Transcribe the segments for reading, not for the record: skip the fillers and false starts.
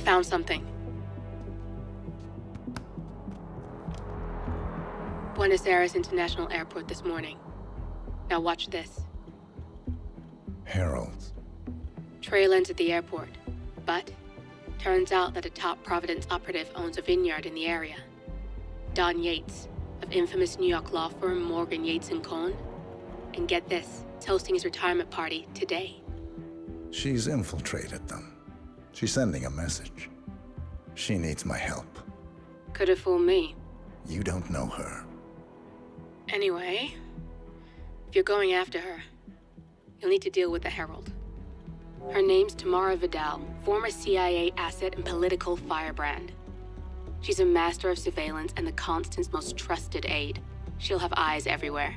found something. Buenos Aires International Airport this morning. Now watch this. Heralds. Trail ends at the airport, but turns out that a top Providence operative owns a vineyard in the area. Don Yates, of infamous New York law firm Morgan, Yates & Cohn. And get this, it's hosting his retirement party today. She's infiltrated them. She's sending a message. She needs my help. Could have fooled me. You don't know her. Anyway, if you're going after her, you'll need to deal with the Herald. Her name's Tamara Vidal, former CIA asset and political firebrand. She's a master of surveillance and the Constant's most trusted aide. She'll have eyes everywhere.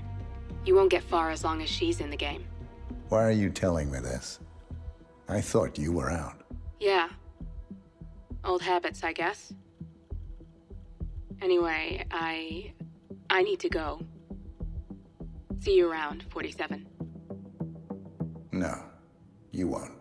You won't get far as long as she's in the game. Why are you telling me this? I thought you were out. Yeah. Old habits, I guess. Anyway, I need to go. See you around, 47. No, you won't.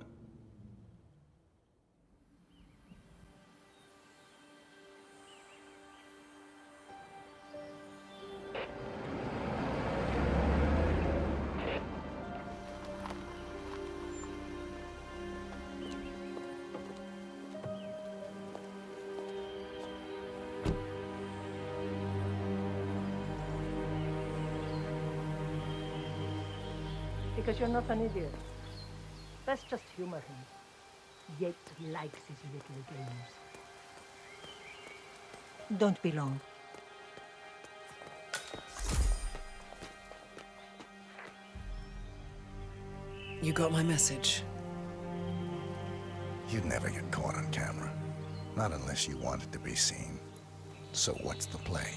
Because you're not an idiot. Let's just humor him. Yates likes his little games. Don't be long. You got my message. You'd never get caught on camera. Not unless you wanted to be seen. So what's the play?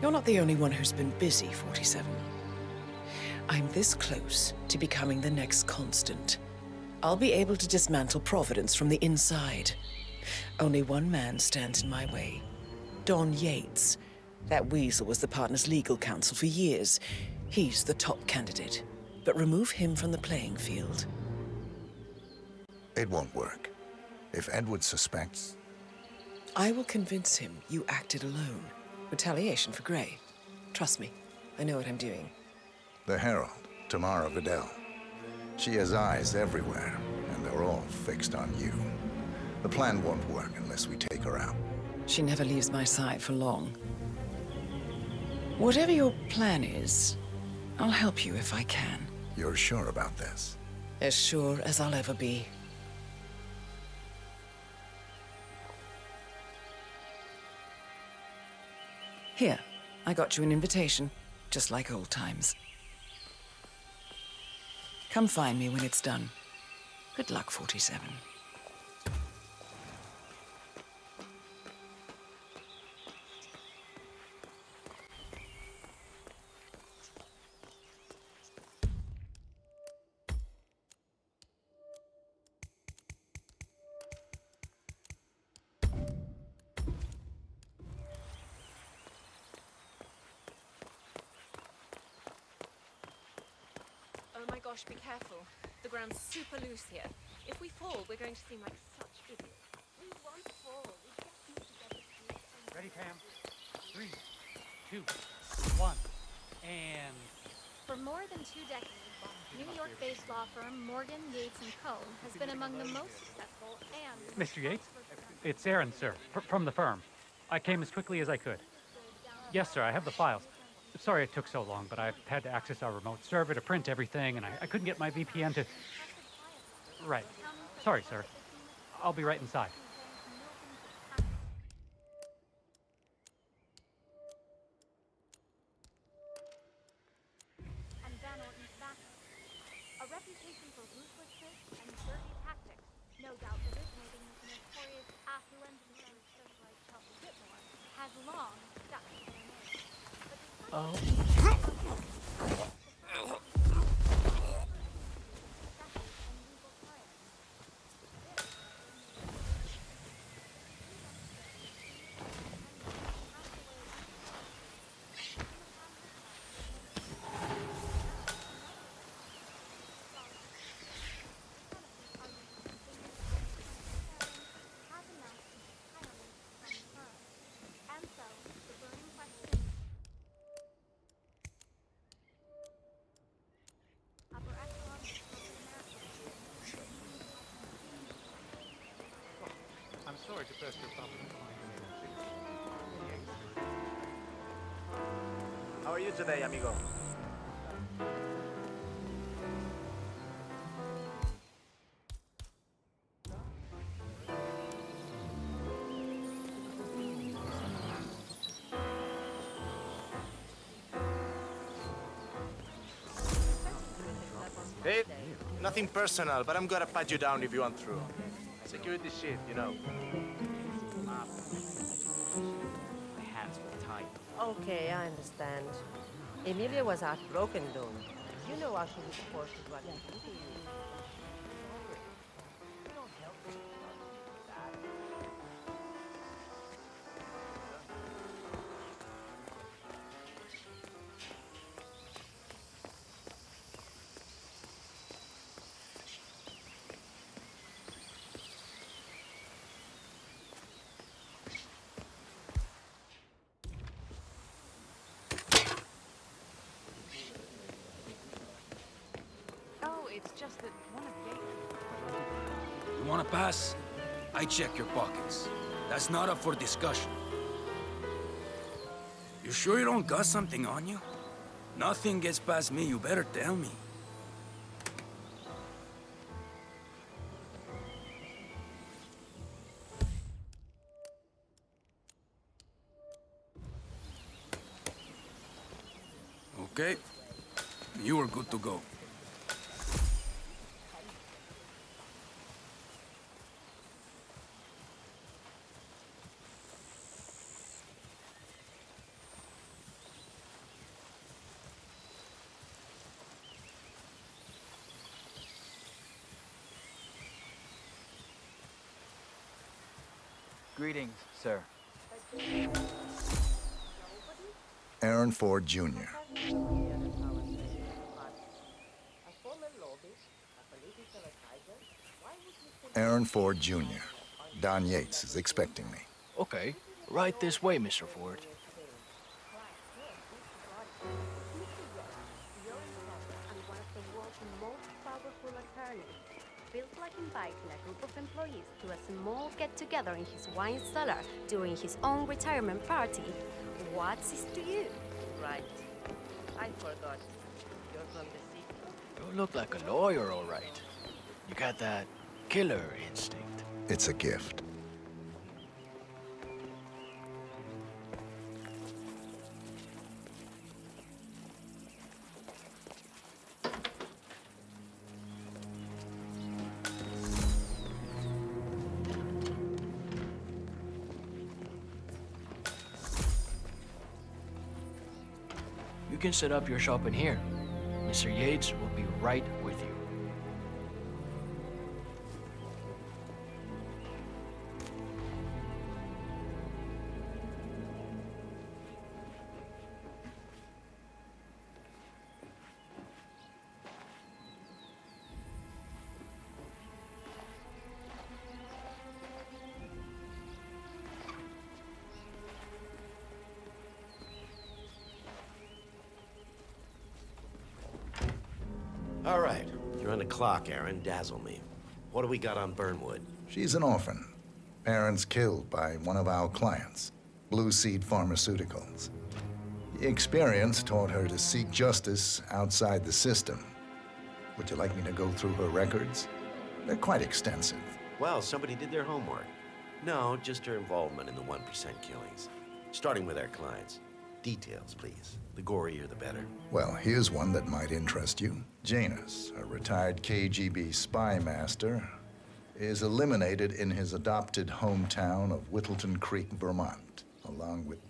You're not the only one who's been busy, 47. I'm this close to becoming the next Constant. I'll be able to dismantle Providence from the inside. Only one man stands in my way. Don Yates. That weasel was the partner's legal counsel for years. He's the top candidate. But remove him from the playing field. It won't work. If Edward suspects... I will convince him you acted alone. Retaliation for Grey. Trust me, I know what I'm doing. The Herald, Tamara Vidal. She has eyes everywhere, and they're all fixed on you. The plan won't work unless we take her out. She never leaves my side for long. Whatever your plan is, I'll help you if I can. You're sure about this? As sure as I'll ever be. Here, I got you an invitation, just like old times. Come find me when it's done. Good luck, 47. Oh my gosh, be careful. The ground's super loose here. If we fall, we're going to seem like such idiots. We won't fall. We just need to get the Ready, Pam? 3, 2, 1, and... For more than 2 decades, New York-based law firm Morgan, Yates & Co. has been among the most successful and... Mr. Yates? It's Aaron, sir, from the firm. I came as quickly as I could. Yes, sir, I have the files. Sorry it took so long, but I've had to access our remote server to print everything, and I couldn't get my VPN to... Right. Sorry, sir. I'll be right inside. And Van Orton's back. A reputation for ruthlessness and dirty tactics, no doubt originating with the notorious affluent and socialite Chelsea Whitmore, has long stuck to their name. But Sorry to press your problem. How are you today, amigo? Hey, nothing personal, but I'm gonna pat you down if you want through. Security shit, you know. My hands were tied. Okay, I understand. Emilia was heartbroken, though. You know how she was forced to do what happened to you. Oh, it's just that one of Gates. You wanna pass? I check your pockets. That's not up for discussion. You sure you don't got something on you? Nothing gets past me, you better tell me. Okay. You are good to go. Greetings, sir. Aaron Ford Jr. Aaron Ford Jr. Don Yates is expecting me. Okay. Right this way, Mr. Ford. And one of the world's most powerful attorneys feels like inviting a group of employees to a small get-together in his wine cellar during his own retirement party. What's this to you? Right. I forgot. You're from the city. You look like a lawyer, all right. You got that killer instinct. It's a gift. You can set up your shop in here. Mr. Yates will be right with you. All right, you're on the clock, Aaron. Dazzle me. What do we got on Burnwood? She's an orphan. Parents killed by one of our clients, Blue Seed Pharmaceuticals. The experience taught her to seek justice outside the system. Would you like me to go through her records? They're quite extensive. Well, somebody did their homework. No, just her involvement in the 1% killings. Starting with our clients. Details, please. The gorier, the better. Well, here's one that might interest you. Janus, a retired KGB spy master, is eliminated in his adopted hometown of Whittleton Creek, Vermont, along with...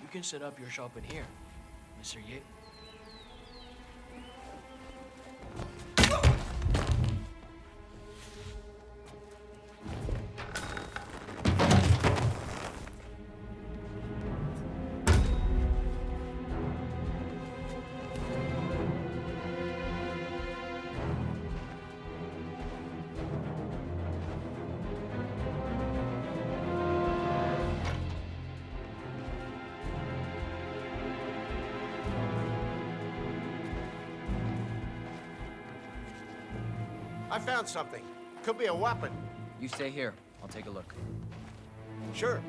You can set up your shop in here, Mr. Yates. I found something. Could be a weapon. You stay here. I'll take a look. Sure.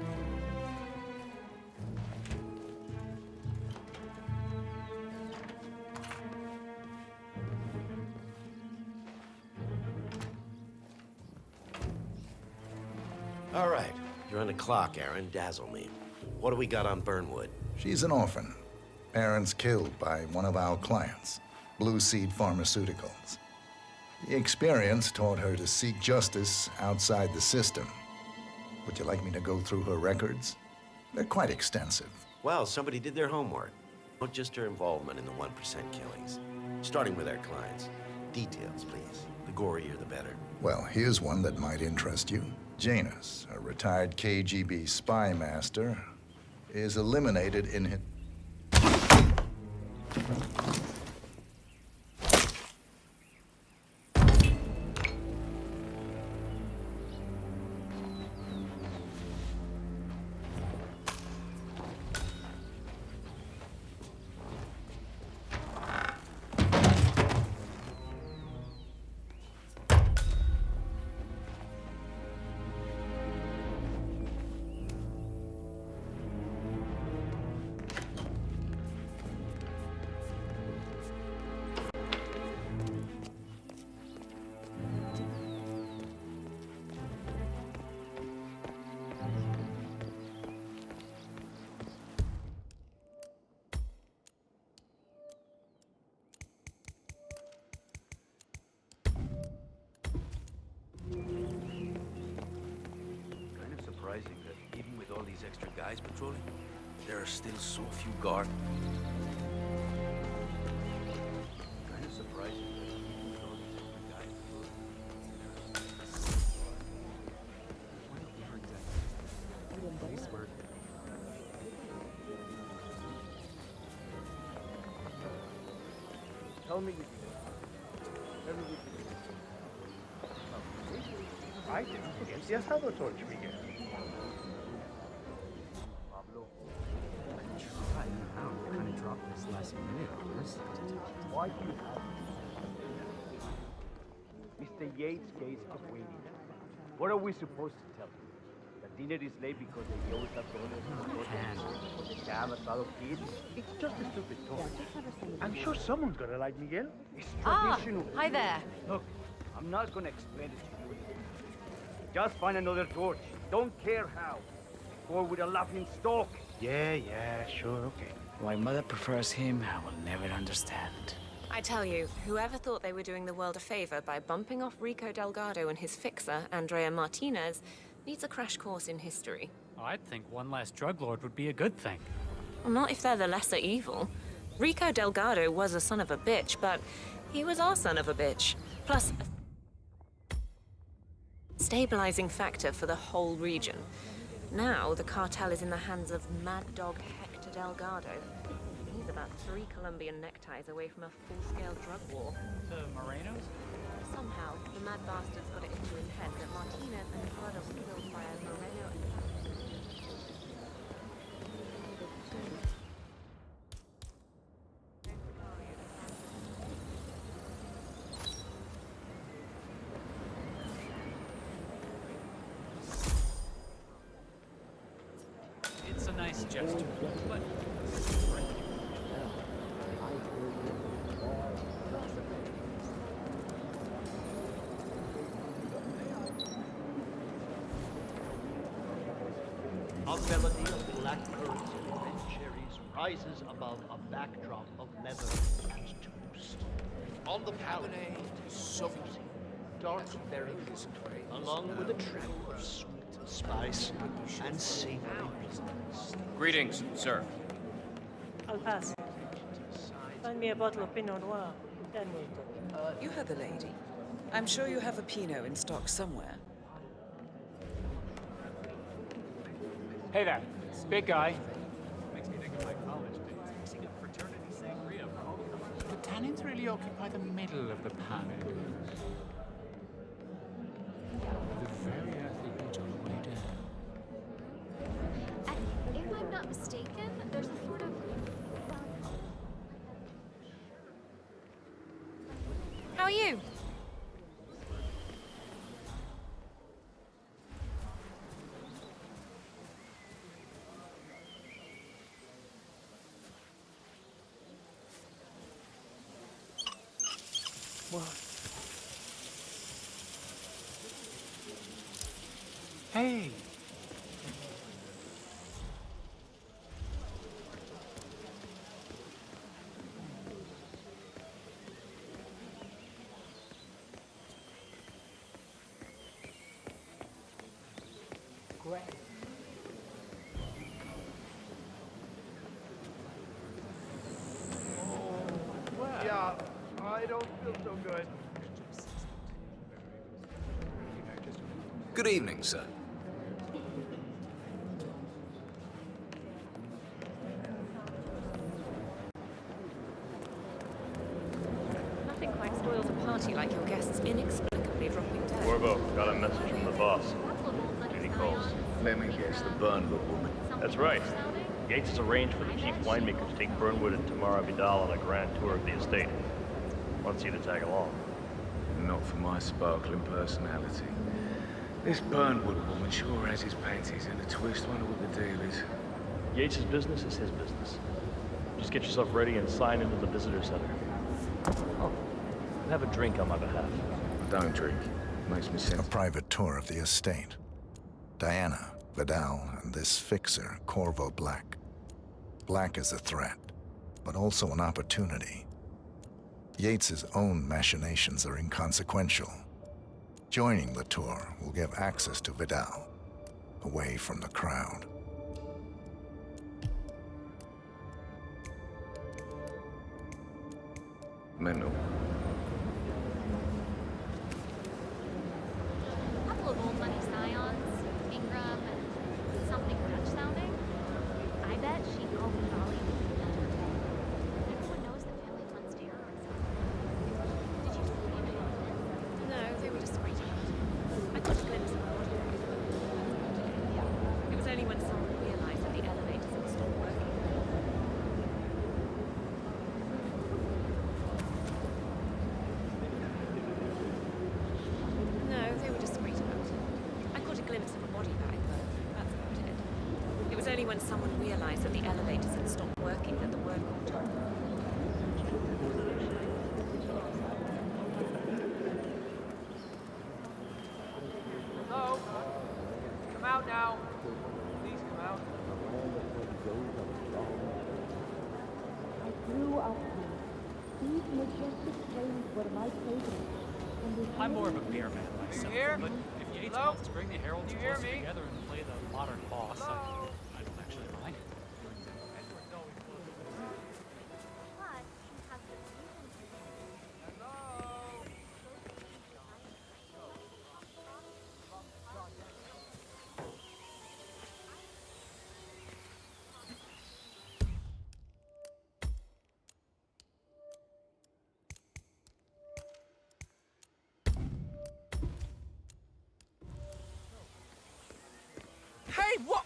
All right. You're on the clock, Aaron. Dazzle me. What do we got on Burnwood? She's an orphan. Parents killed by one of our clients, Blue Seed Pharmaceuticals. The experience taught her to seek justice outside the system. Would you like me to go through her records? They're quite extensive. Well, somebody did their homework. Not just her involvement in the 1% killings. Starting with our clients. Details, please. The gorier, the better. Well, here's one that might interest you. Janus, a retired KGB spy master, is eliminated in his... Surprising that even with all these extra guys patrolling, there are still so few guards. Kind of surprising that even with all these extra guys patrolling. Tell me I didn't. ¿Si has dado torch, Miguel? Kind of dropped this last minute on us. Why do you have Mr. Yates' case is waiting. What are we supposed to tell him? That dinner is late because the Yos have donuts or the Gamerworf kids? It's just a stupid torch. I'm sure someone's gonna like Miguel. It's traditional. Hi there. Look, I'm not gonna explain it to you. Just find another torch. Don't care how. Or with a laughing stock. Yeah, sure, okay. Why Mother prefers him, I will never understand. I tell you, whoever thought they were doing the world a favor by bumping off Rico Delgado and his fixer, Andrea Martinez, needs a crash course in history. I'd think one last drug lord would be a good thing. Well, not if they're the lesser evil. Rico Delgado was a son of a bitch, but he was our son of a bitch. Plus, a stabilizing factor for the whole region. Now, the cartel is in the hands of Mad Dog Hector Delgado. He's about 3 Colombian neckties away from a full-scale drug war. The Morenos? Somehow, the mad bastards got it into his head that Martinez and his brother were killed by a Moreno. It's a nice gesture, but... A melody of black currants and red cherries rises above a backdrop of leather and toast. On the palate, sweet, dark berries, along with a track of sweet spice and savory bitterness. Greetings, sir. I'll pass. Find me a bottle of Pinot Noir. Then we'll talk. You heard the lady. I'm sure you have a Pinot in stock somewhere. Hey there, big guy. Makes me think of my college days, mixing up fraternity sangria. The tannins really occupy the middle of the panel. The very earthy bit on the way down. And if I'm not mistaken, there's a sort of... How are you? Hey. Great. Yeah, I don't feel so good. Good evening, sir. Nothing quite spoils a party like your guests inexplicably dropping dead. Corvo, got a message from the boss. Any calls? Let me guess, the Burnwood woman. That's right. Yates has arranged for the chief winemaker to take Burnwood and Tamara Vidal on a grand tour of the estate. Wants you to tag along. Not for my sparkling personality. This Burnwood woman sure has his panties in a twist. Wonder what the deal is. Yates' business is his business. Just get yourself ready and sign into the visitor center. Oh, and have a drink on my behalf. I don't drink. Makes me sense. A private tour of the estate. Diana, Vidal, and this fixer, Corvo Black. Black is a threat, but also an opportunity. Yates's own machinations are inconsequential. Joining the tour will give access to Vidal, away from the crowd. Mental. A couple of old money scions, Ingram and something Dutch sounding. I bet she'd go with Dolly. Everyone knows the family runs terrorism. Did you see any of this? No, they were discreet about it. I got a glimpse of the body. It was only when someone realized that the elevators had stopped working. No, they were discreet about it. I caught a glimpse of a body bag, but that's about it. It was only when someone realized that the elevators had stopped working that the word got on. Hello? Come out now. Please come out. I grew up here. These majestic plains were my favorite. I'm more of a beer man myself, hear? but if Yates Hello? wants to bring the Heralds You hear closer me? together and play the modern boss, I don't actually mind. But she has the reason to. Hey, what?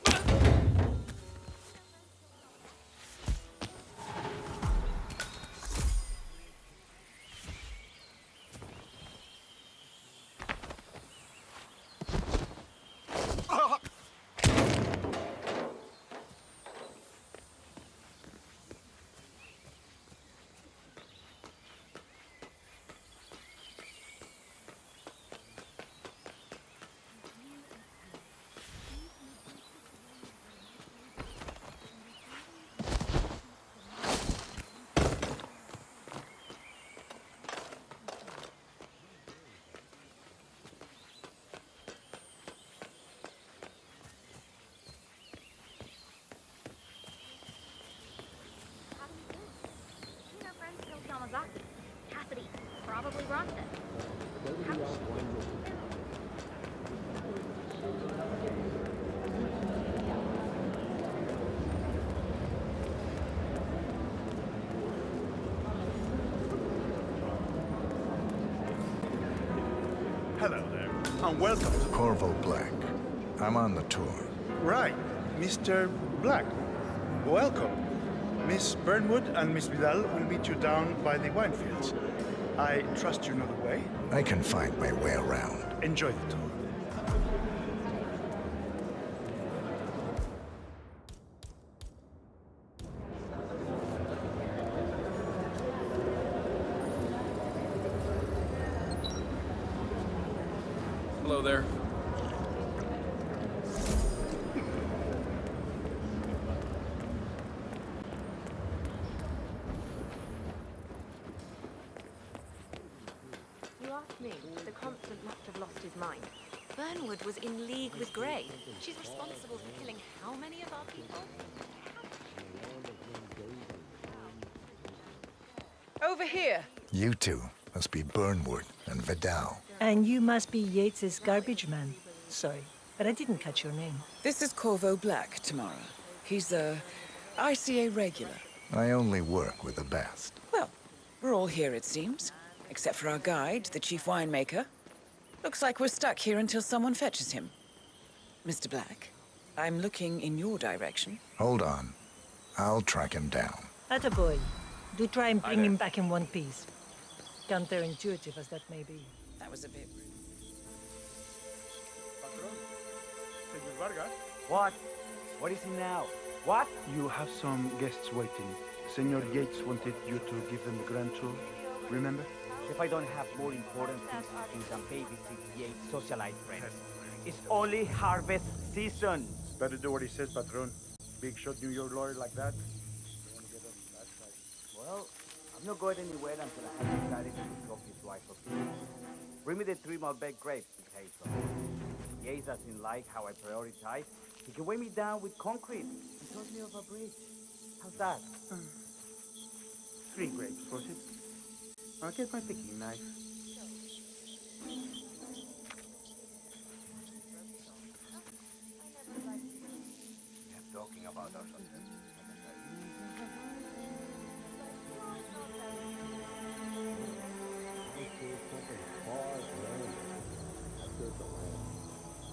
How do you do? She and her friends killed Yamazaki. Cassidy probably brought this. How did she? Hello there, and welcome to Corvo Black. I'm on the tour. Right, Mr. Black. Welcome. Miss Burnwood and Miss Vidal will meet you down by the wine fields. I trust you know the way. I can find my way around. Enjoy the tour. still there? You asked me. The constant must have lost his mind. Burnwood was in league with Grey. She's responsible for killing how many of our people? Over here. You two must be Burnwood and Vidal. And you must be Yates's garbage man. Sorry, but I didn't catch your name. This is Corvo Black, Tamara. He's a ICA regular. I only work with the best. Well, we're all here, it seems. Except for our guide, the chief winemaker. Looks like we're stuck here until someone fetches him. Mr. Black, I'm looking in your direction. Hold on. I'll track him down. Attaboy. Do try and bring him back in one piece. Counterintuitive as that may be. That was a bit rude. Senor Vargas? What? What is it now? What? You have some guests waiting. Senor Yates wanted you to give them the grand tour. Remember? If I don't have more important things to do than babysit Yates' socialite friends. It's only harvest season. Better do what he says, Patron. Big shot New York lawyer like that. Well, I'm not going anywhere until I have decided to drop his wife of peace. Bring me the 3 Malbec grapes, Hazel. Yates doesn't like how I prioritize. He can weigh me down with concrete and toss me off a bridge. How's that? 3 grapes, was it? I'll get my picking knife. We're talking about our success.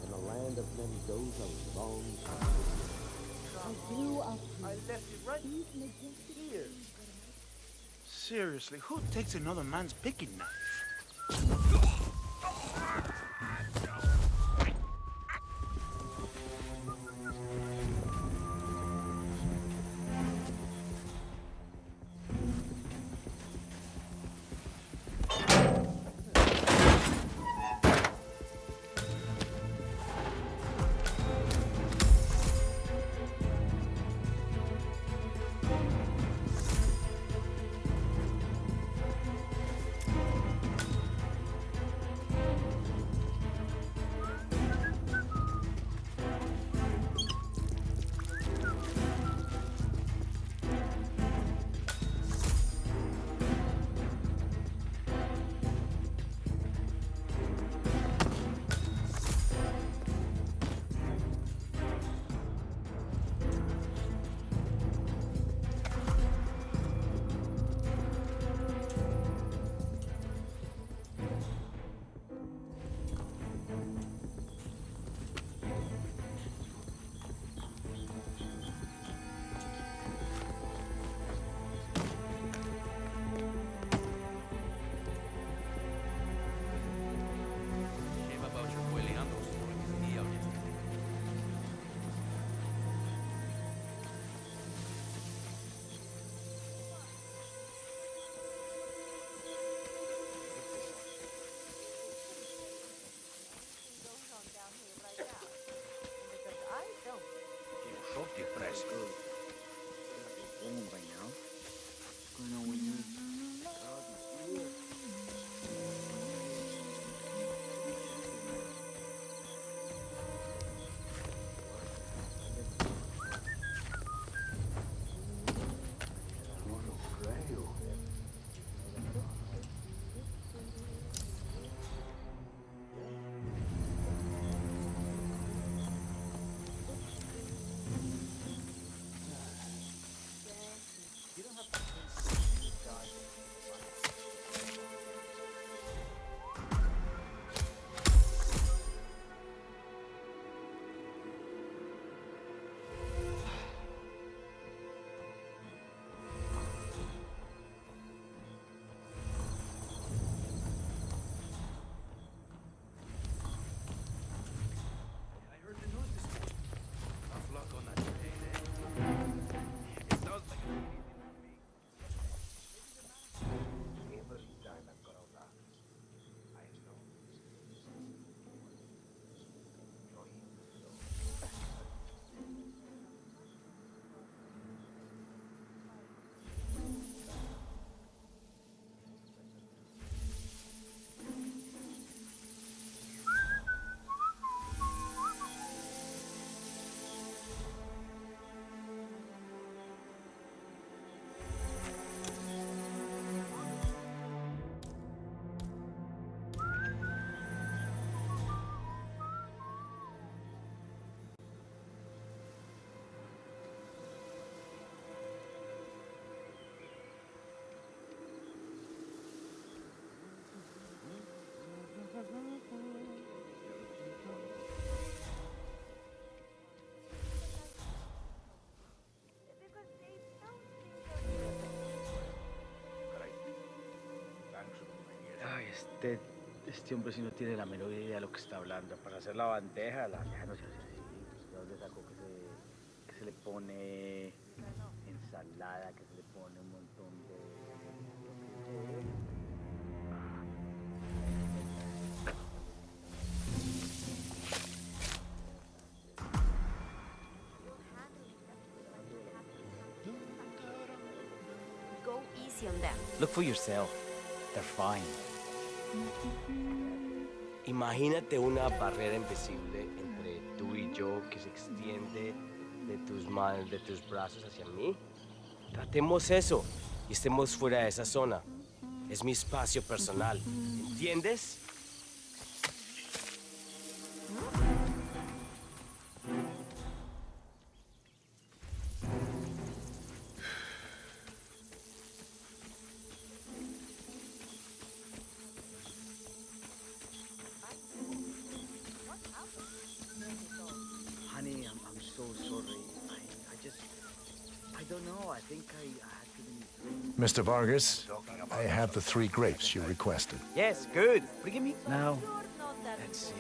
In a land of Mendoza long I left it right here. Seriously, who takes another man's picking knife? Este hombre sí no tiene la menor idea de lo que está hablando. Para hacer la bandeja no se hace así. ¿De dónde sacó que se le pone ensalada, que se le pone un montón de... Go easy on them. Look for yourself. They're fine. Imagínate una barrera invisible entre tú y yo que se extiende de tus manos, de tus brazos hacia mí. Tratemos eso y estemos fuera de esa zona. Es mi espacio personal. ¿Entiendes? Honey, I'm so sorry. I don't know. I think I had to be... Mr. Vargas, I have the 3 grapes you requested. Yes, good. Bring me. Now, let's see.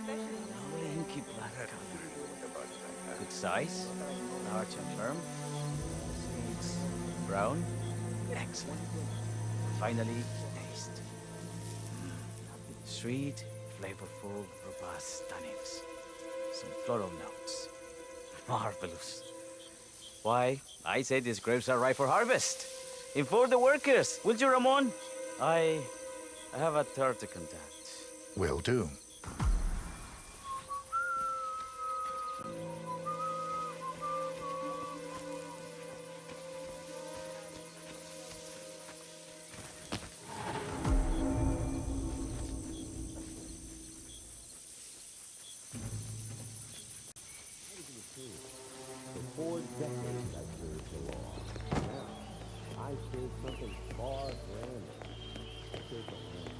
Lovely inky black color. Good size. Large and firm. Seeds brown. Excellent. Finally, taste. Sweet, flavorful, robust tannins. Some floral notes. Marvelous. Why, I say these grapes are ripe for harvest. Inform the workers, will you, Ramon? I have a third to contact. Will do. For 4 decades I served the law. Now, I serve something far grander. I serve the land.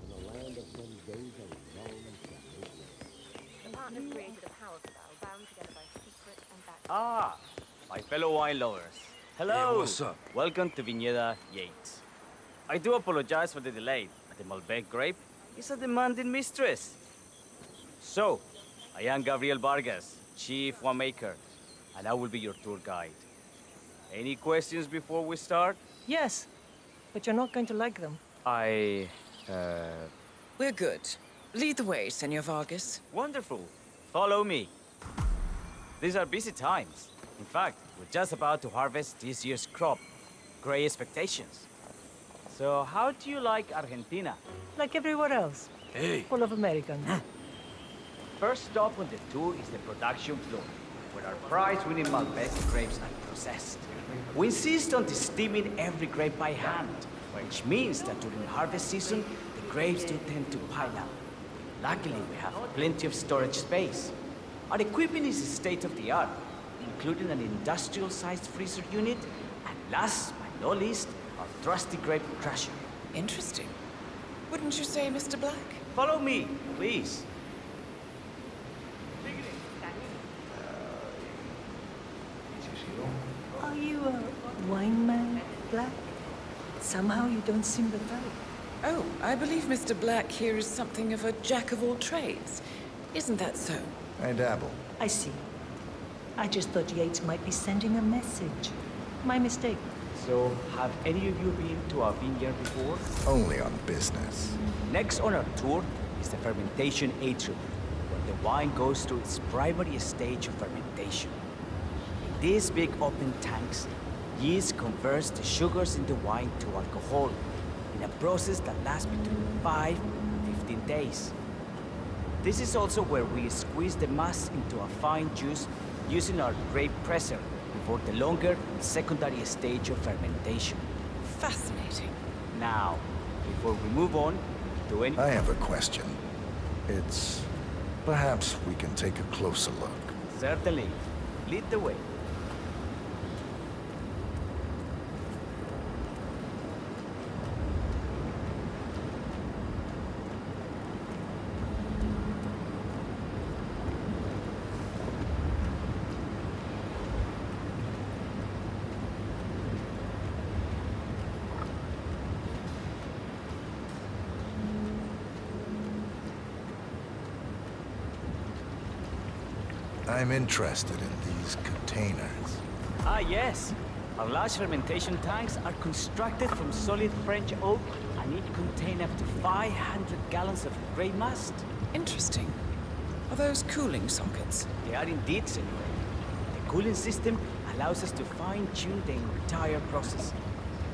In the land of some days of long shadows. The partners created a power spell bound together by secret and back. Ah, my fellow wine lovers. Hello. Hey, what's up? Welcome to Viñeda Yates. I do apologize for the delay, but the Malbec grape is a demanding mistress. So, I am Gabriel Vargas, Chief Winemaker, and I will be your tour guide. Any questions before we start? Yes, but you're not going to like them. We're good. Lead the way, Senor Vargas. Wonderful. Follow me. These are busy times. In fact, we're just about to harvest this year's crop. Great expectations. So, how do you like Argentina? Like everywhere else. Hey! Full of Americans. First stop on the tour is the production floor, where our prize-winning Malbec grapes are processed. We insist on steaming every grape by hand, which means that during harvest season, the grapes do tend to pile up. Luckily, we have plenty of storage space. Our equipment is state-of-the-art, including an industrial-sized freezer unit, and last but not least, our trusty grape crusher. Interesting. Wouldn't you say, Mr. Black? Follow me, please. Are you a wine man, Black? Somehow you don't seem the type. Oh, I believe Mr. Black here is something of a jack of all trades. Isn't that so? I dabble. I see. I just thought Yates might be sending a message. My mistake. So, have any of you been to our vineyard before? Only on business. Next on our tour is the fermentation atrium, where the wine goes through its primary stage of fermentation. In these big open tanks, yeast converts the sugars in the wine to alcohol in a process that lasts between 5 and 15 days. This is also where we squeeze the mass into a fine juice using our grape presser before the longer secondary stage of fermentation. Fascinating. Now, before we move on to any... I have a question. It's... perhaps we can take a closer look. Certainly. Lead the way. I'm interested in these containers. Ah, yes. Our large fermentation tanks are constructed from solid French oak and each contain up to 500 gallons of grey must. Interesting. Are those cooling sockets? They are indeed, senor. The cooling system allows us to fine-tune the entire process.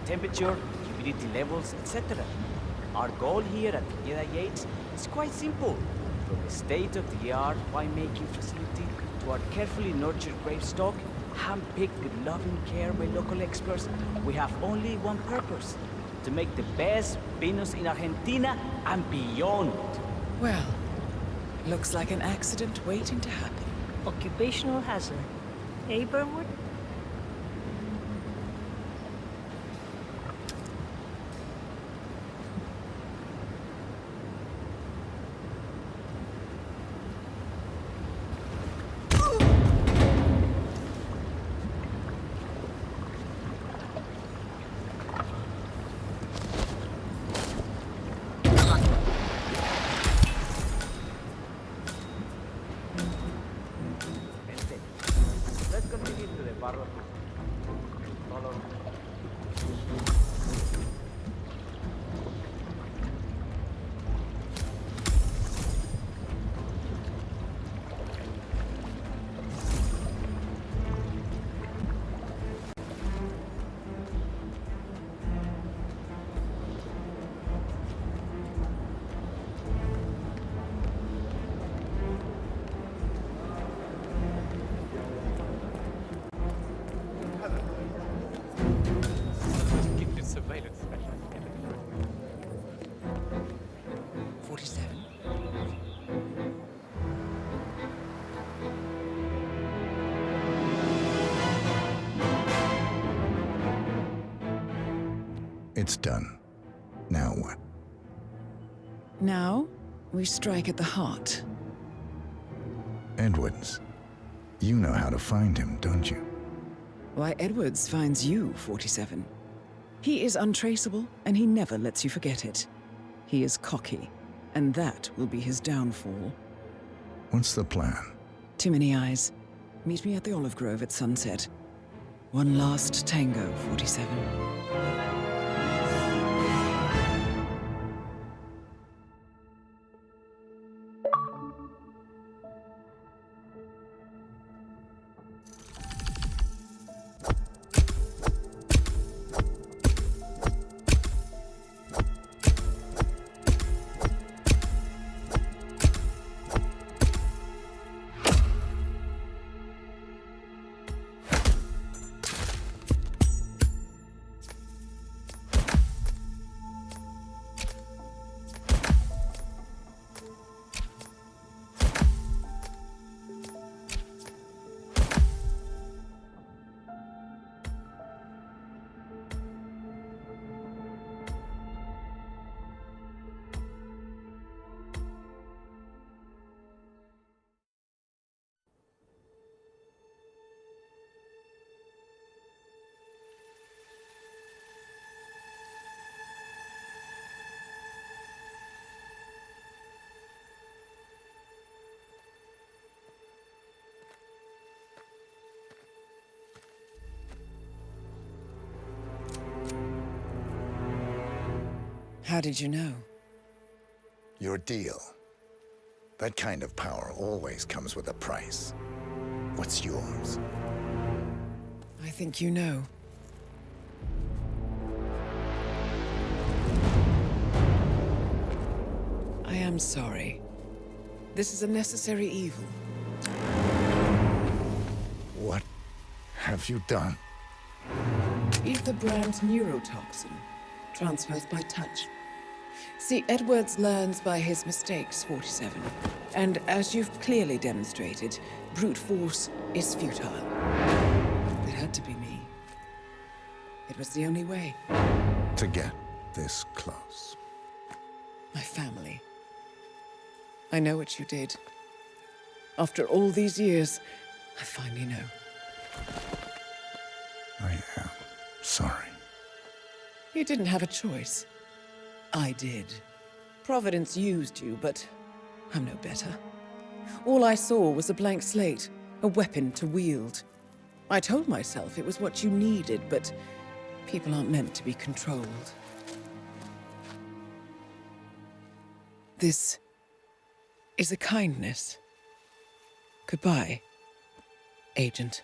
Temperature, humidity levels, etc. Our goal here at Villeda Yates is quite simple. From the state-of-the-art winemaking facility to our carefully nurtured grape stock, hand-picked with loving care by local experts, we have only one purpose: to make the best vinos in Argentina and beyond. Well, looks like an accident waiting to happen. Occupational hazard. Eh, Burnwood? Let's continue to the barrel. Follow. Gifted surveillance specialist. 47. It's done. Now what? Now, we strike at the heart. Edwards. You know how to find him, don't you? Why, Edwards finds you, 47. He is untraceable, and he never lets you forget it. He is cocky, and that will be his downfall. What's the plan? Too many eyes. Meet me at the Olive Grove at sunset. One last tango, 47. How did you know? Your deal. That kind of power always comes with a price. What's yours? I think you know. I am sorry. This is a necessary evil. What have you done? Ether brand neurotoxin transfers by touch. See, Edwards learns by his mistakes, 47. And as you've clearly demonstrated, brute force is futile. It had to be me. It was the only way. To get this close. My family. I know what you did. After all these years, I finally know. I am sorry. You didn't have a choice. I did. Providence used you, but I'm no better. All I saw was a blank slate, a weapon to wield. I told myself it was what you needed, but people aren't meant to be controlled. This is a kindness. Goodbye, Agent.